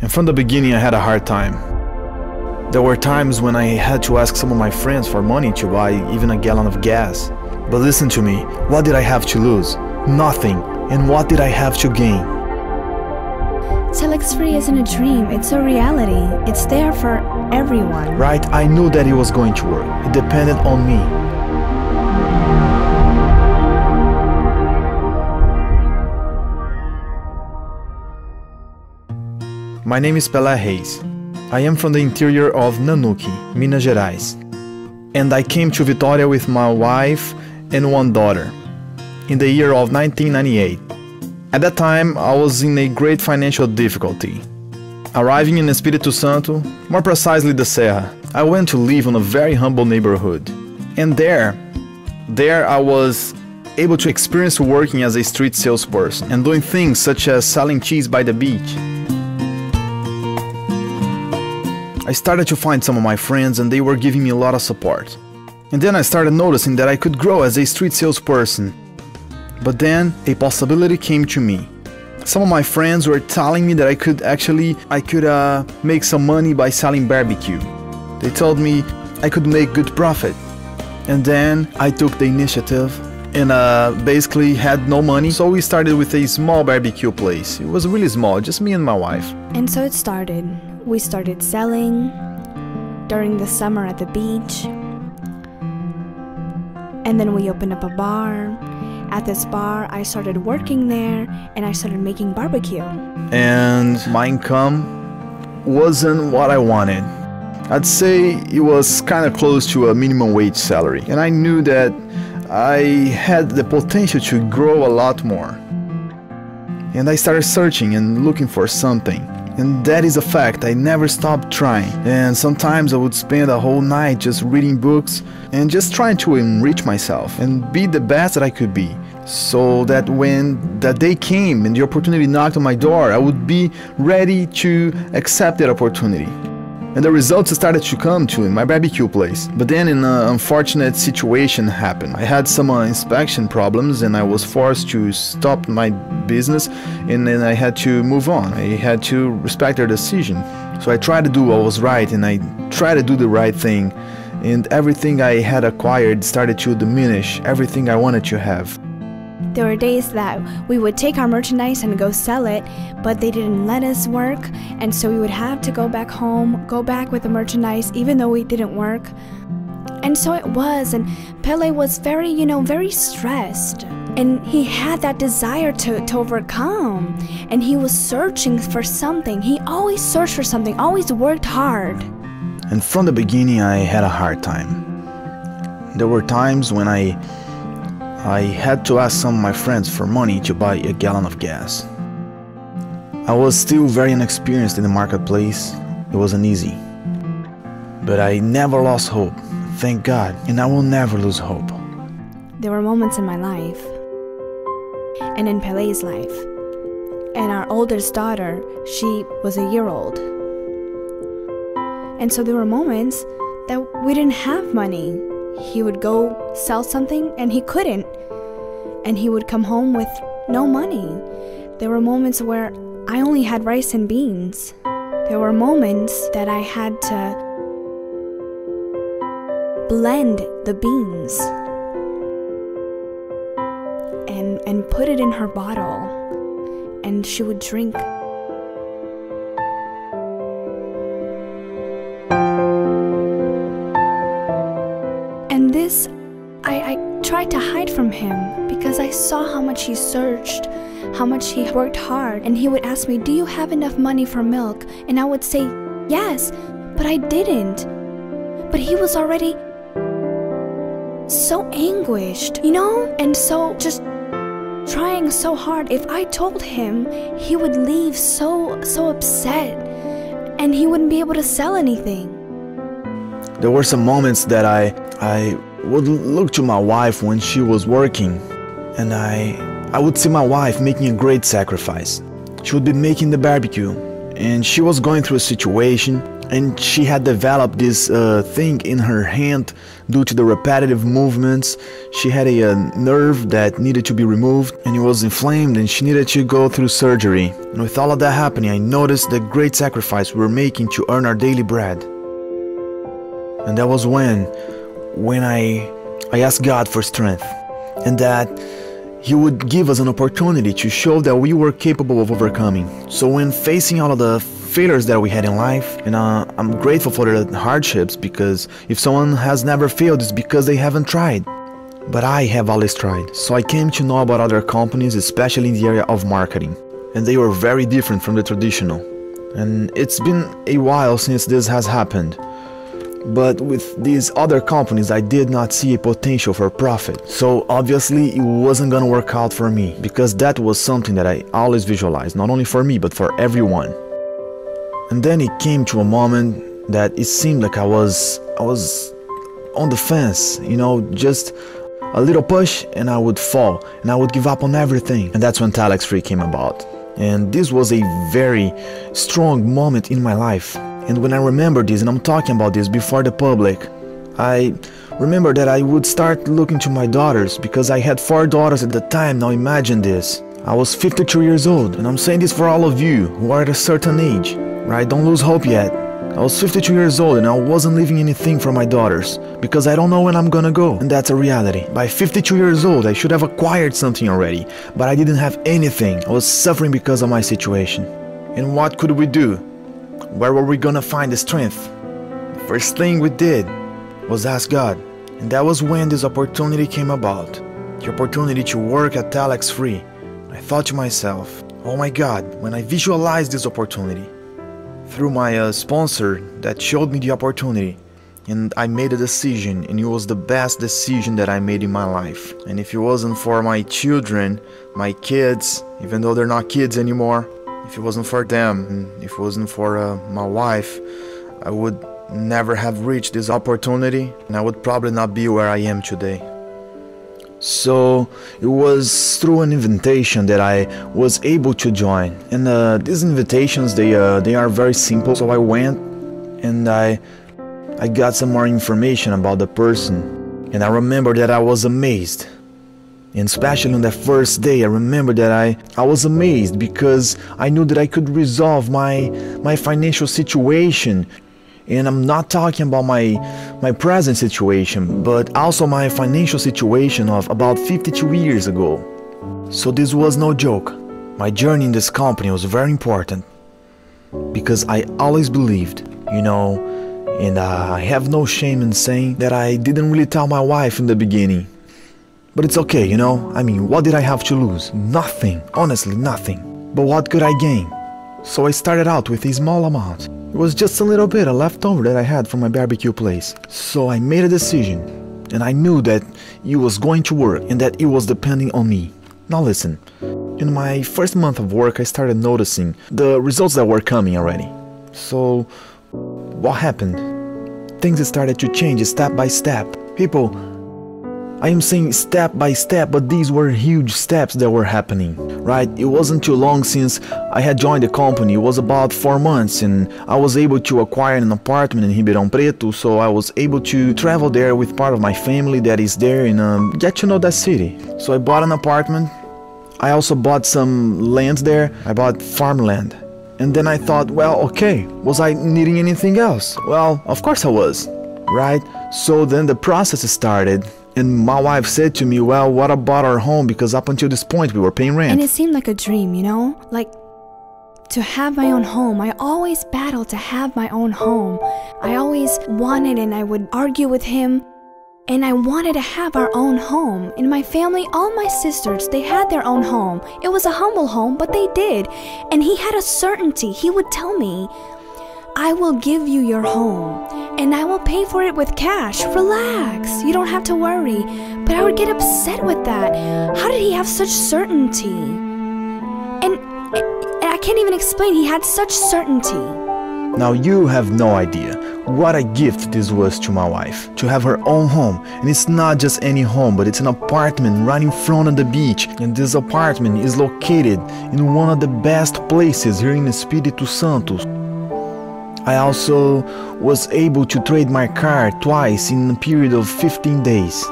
And from the beginning I had a hard time. There were times when I had to ask some of my friends for money to buy even a gallon of gas. But listen to me, what did I have to lose? Nothing. And what did I have to gain? TelexFree isn't a dream, it's a reality. It's there for everyone. Right, I knew that it was going to work. It depended on me. My name is Pelé Reis. I am from the interior of Nanuque, Minas Gerais. And I came to Vitória with my wife and one daughter in the year of 1998. At that time, I was in a great financial difficulty. Arriving in Espírito Santo, more precisely the Serra, I went to live in a very humble neighborhood. And there I was able to experience working as a street salesperson and doing things such as selling cheese by the beach. I started to find some of my friends and they were giving me a lot of support. And then I started noticing that I could grow as a street salesperson. But then a possibility came to me. Some of my friends were telling me that I could make some money by selling barbecue. They told me I could make good profit. And then I took the initiative and basically had no money. So we started with a small barbecue place. It was really small, just me and my wife. And so it started. We started selling during the summer at the beach. And then we opened up a bar. At this bar, I started working there and I started making barbecue. And my income wasn't what I wanted. I'd say it was kind of close to a minimum wage salary. And I knew that I had the potential to grow a lot more. And I started searching and looking for something. And that is a fact, I never stopped trying. And sometimes I would spend a whole night just reading books and just trying to enrich myself and be the best that I could be. So that when that day came and the opportunity knocked on my door, I would be ready to accept that opportunity. And the results started to come to in my barbecue place. But then an unfortunate situation happened. I had some inspection problems and I was forced to stop my business and then I had to move on. I had to respect their decision. So I tried to do what was right and I tried to do the right thing. And everything I had acquired started to diminish, everything I wanted to have. There were days that we would take our merchandise and go sell it, but they didn't let us work, and so we would have to go back home, go back with the merchandise, even though we didn't work. And so it was, and Pele was very, very stressed. And he had that desire to overcome, and he was searching for something. He always searched for something, always worked hard. And from the beginning, I had a hard time. There were times when I had to ask some of my friends for money to buy a gallon of gas. I was still very inexperienced in the marketplace. It wasn't easy. But I never lost hope, thank God, and I will never lose hope. There were moments in my life, and in Pele's life, and our oldest daughter, she was a year old. And so there were moments that we didn't have money. He would go sell something and he couldn't. And he would come home with no money. There were moments where I only had rice and beans. There were moments that I had to blend the beans and put it in her bottle. And she would drink. And this, I tried to hide from him because I saw how much he searched, how much he worked hard. And he would ask me, do you have enough money for milk? And I would say, yes, but I didn't. But he was already so anguished, And so just trying so hard. If I told him, he would leave so upset and he wouldn't be able to sell anything. There were some moments that I would look to my wife when she was working, and I would see my wife making a great sacrifice. She would be making the barbecue, and she was going through a situation, and she had developed this thing in her hand due to the repetitive movements. She had a nerve that needed to be removed, and it was inflamed, and she needed to go through surgery. And with all of that happening, I noticed the great sacrifice we were making to earn our daily bread. And that was when I asked God for strength, and that He would give us an opportunity to show that we were capable of overcoming. So when facing all of the failures that we had in life, and I'm grateful for the hardships, because if someone has never failed, it's because they haven't tried. But I have always tried. So I came to know about other companies, especially in the area of marketing, and they were very different from the traditional. And it's been a while since this has happened. But with these other companies, I did not see a potential for profit. So obviously it wasn't gonna work out for me, because that was something that I always visualized, not only for me but for everyone. And then it came to a moment that it seemed like I was on the fence, you know, just a little push and I would fall and I would give up on everything. And that's when TelexFree came about. And this was a very strong moment in my life. And when I remember this, and I'm talking about this before the public, I remember that I would start looking to my daughters, because I had 4 daughters at the time. Now imagine this. I was 52 years old, and I'm saying this for all of you who are at a certain age, right? Don't lose hope yet. I was 52 years old and I wasn't leaving anything for my daughters, because I don't know when I'm gonna go, and that's a reality. By 52 years old, I should have acquired something already, but I didn't have anything. I was suffering because of my situation. And what could we do? Where were we gonna find the strength? The first thing we did was ask God. And that was when this opportunity came about. The opportunity to work at TelexFree. I thought to myself, oh my God, when I visualized this opportunity through my sponsor that showed me the opportunity, and I made a decision, and it was the best decision that I made in my life. And if it wasn't for my children, my kids, even though they're not kids anymore, if it wasn't for them, and if it wasn't for my wife, I would never have reached this opportunity, and I would probably not be where I am today. So it was through an invitation that I was able to join. And these invitations, they are very simple. So I went and I got some more information about the person. And I remember that I was amazed. And especially on that first day, I remember that I was amazed, because I knew that I could resolve my financial situation. And I'm not talking about my present situation, but also my financial situation of about 52 years ago. So this was no joke. My journey in this company was very important, because I always believed, you know, and I have no shame in saying that I didn't really tell my wife in the beginning. But it's okay, you know, I mean, what did I have to lose? Nothing, honestly nothing. But what could I gain? So I started out with a small amount. It was just a little bit, a leftover that I had from my barbecue place. So I made a decision, and I knew that it was going to work, and that it was depending on me. Now listen, in my first month of work, I started noticing the results that were coming already. So what happened? Things started to change step by step. People, I am saying step by step, but these were huge steps that were happening, right? It wasn't too long since I had joined the company. It was about 4 months, and I was able to acquire an apartment in Ribeirão Preto, so I was able to travel there with part of my family that is there and get to know that city. So I bought an apartment. I also bought some land there. I bought farmland. And then I thought, well, okay, was I needing anything else? Well, of course I was, right? So then the process started. And my wife said to me, well, what about our home? Because up until this point, we were paying rent. And it seemed like a dream, you know? Like, to have my own home. I always battled to have my own home. I always wanted, and I would argue with him. And I wanted to have our own home. In my family, all my sisters, they had their own home. It was a humble home, but they did. And he had a certainty. He would tell me, I will give you your home, and I will pay for it with cash. Relax, you don't have to worry. But I would get upset with that. How did he have such certainty? And I can't even explain, he had such certainty. Now you have no idea what a gift this was to my wife, to have her own home. And it's not just any home, but it's an apartment right in front of the beach. And this apartment is located in one of the best places here in Espírito Santo. I also was able to trade my car twice in a period of 15 days.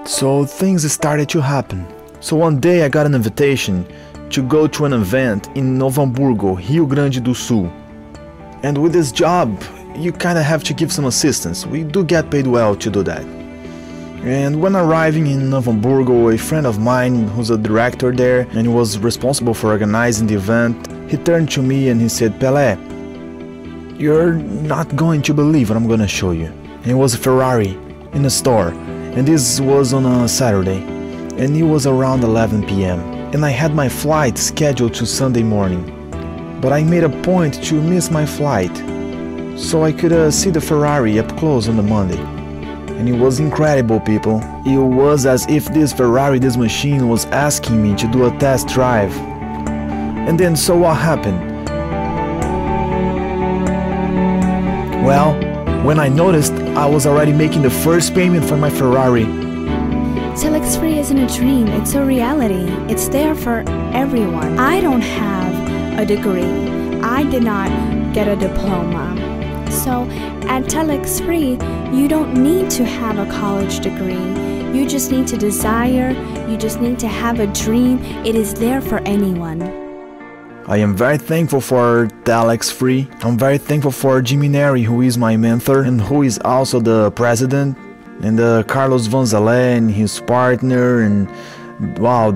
So things started to happen. So one day I got an invitation to go to an event in Novo Hamburgo, Rio Grande do Sul. And with this job, you kinda have to give some assistance. We do get paid well to do that. And when arriving in Novo Hamburgo, a friend of mine who's a director there and was responsible for organizing the event, he turned to me and he said, "Pelé, you're not going to believe what I'm gonna show you." And it was a Ferrari in a store, and this was on a Saturday, and it was around 11 p.m. and I had my flight scheduled to Sunday morning, but I made a point to miss my flight so I could see the Ferrari up close on the Monday. And it was incredible, people. It was as if this Ferrari, this machine, was asking me to do a test drive. And then so what happened? Well, when I noticed, I was already making the first payment for my Ferrari. TelexFree isn't a dream, it's a reality. It's there for everyone. I don't have a degree. I did not get a diploma. So at TelexFree, you don't need to have a college degree. You just need to desire, you just need to have a dream. It is there for anyone. I am very thankful for TelexFree. I'm very thankful for Jimmy Neri, who is my mentor and who is also the president, and Carlos Vanzalé and his partner, and wow,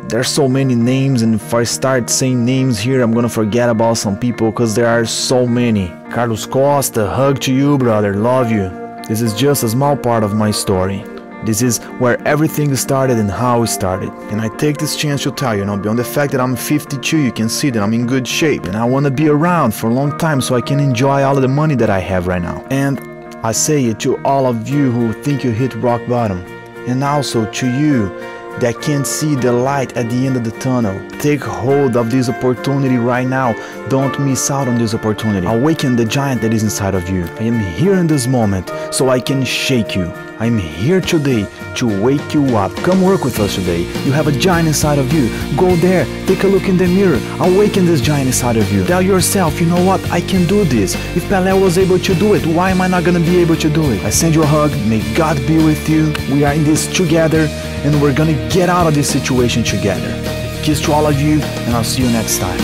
there's so many names, and if I start saying names here, I'm gonna forget about some people because there are so many. Carlos Costa, hug to you, brother, love you. This is just a small part of my story. This is where everything started and how it started. And I take this chance to tell you, beyond the fact that I'm 52, you can see that I'm in good shape and I want to be around for a long time so I can enjoy all of the money that I have right now. And I say it to all of you who think you hit rock bottom, and also to you that can't see the light at the end of the tunnel. Take hold of this opportunity right now. Don't miss out on this opportunity. Awaken the giant that is inside of you. I am here in this moment so I can shake you. I'm here today to wake you up. Come work with us today. You have a giant inside of you. Go there, take a look in the mirror. Awaken this giant inside of you. Tell yourself, you know what, I can do this. If Pelé was able to do it, why am I not gonna be able to do it? I send you a hug. May God be with you. We are in this together, and we're gonna get out of this situation together. Kiss to all of you, and I'll see you next time.